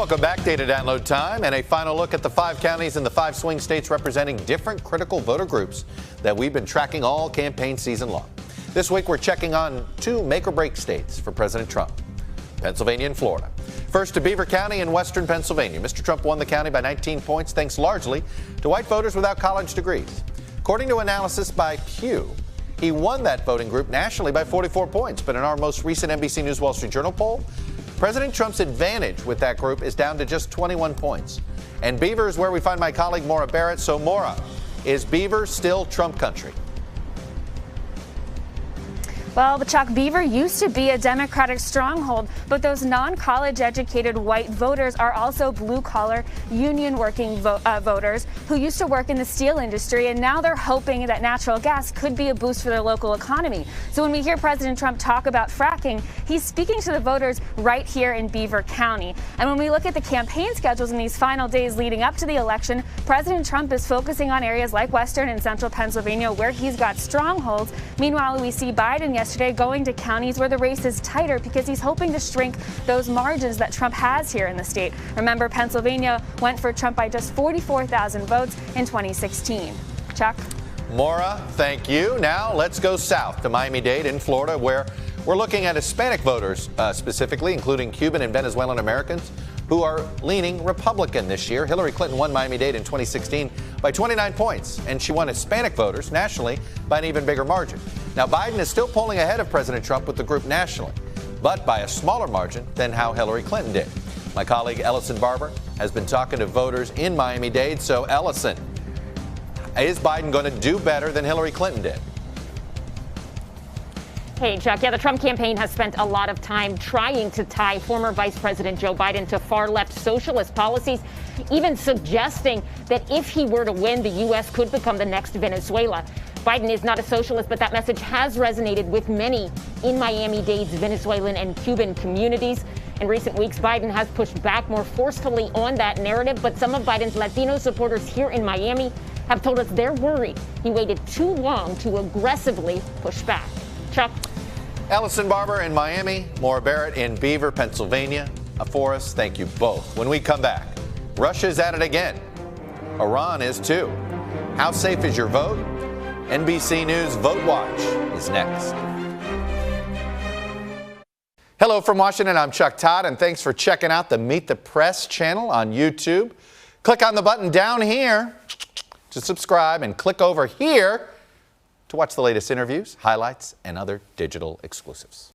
Welcome back. Data download time and a final look at the 5 counties in the 5 swing states representing different critical voter groups that we've been tracking all campaign season long. This week we're checking on 2 make-or-break states for President Trump, Pennsylvania and Florida. First to Beaver County in western Pennsylvania. Mr. Trump won the county by 19 points thanks largely to white voters without college degrees. According to analysis by Pew, he won that voting group nationally by 44 points. But in our most recent NBC News Wall Street Journal poll, President Trump's advantage with that group is down to just 21 points. And Beaver is where we find my colleague Maura Barrett. So Maura, is Beaver still Trump country? Well, Chuck, Beaver used to be a Democratic stronghold, but those non-college educated white voters are also blue-collar, union-working voters who used to work in the steel industry, and now they're hoping that natural gas could be a boost for their local economy. So when we hear President Trump talk about fracking, he's speaking to the voters right here in Beaver County. And when we look at the campaign schedules in these final days leading up to the election, President Trump is focusing on areas like western and central Pennsylvania where he's got strongholds. Meanwhile, we see Biden yesterday going to counties where the race is tighter because he's hoping to shrink those margins that Trump has here in the state. Remember, Pennsylvania went for Trump by just 44,000 votes in 2016. Chuck? Maura, thank you. Now let's go south to Miami-Dade in Florida, where we're looking at Hispanic voters specifically, including Cuban and Venezuelan Americans who are leaning Republican this year. Hillary Clinton won Miami-Dade in 2016 by 29 points, and she won Hispanic voters nationally by an even bigger margin. Now, Biden is still polling ahead of President Trump with the group nationally, but by a smaller margin than how Hillary Clinton did. My colleague Ellison Barber has been talking to voters in Miami-Dade. So, Ellison, is Biden going to do better than Hillary Clinton did? Hey, Chuck. Yeah, the Trump campaign has spent a lot of time trying to tie former Vice President Joe Biden to far-left socialist policies, even suggesting that if he were to win, the U.S. could become the next Venezuela. Biden is not a socialist, but that message has resonated with many in Miami-Dade's Venezuelan and Cuban communities. In recent weeks, Biden has pushed back more forcefully on that narrative, but some of Biden's Latino supporters here in Miami have told us they're worried he waited too long to aggressively push back. Chuck? Ellison Barber in Miami, Maura Barrett in Beaver, Pennsylvania. For us, thank you both. When we come back, Russia's at it again. Iran is too. How safe is your vote? NBC News Vote Watch is next. Hello from Washington, I'm Chuck Todd, and thanks for checking out the Meet the Press channel on YouTube. Click on the button down here to subscribe and click over here to watch the latest interviews, highlights, and other digital exclusives.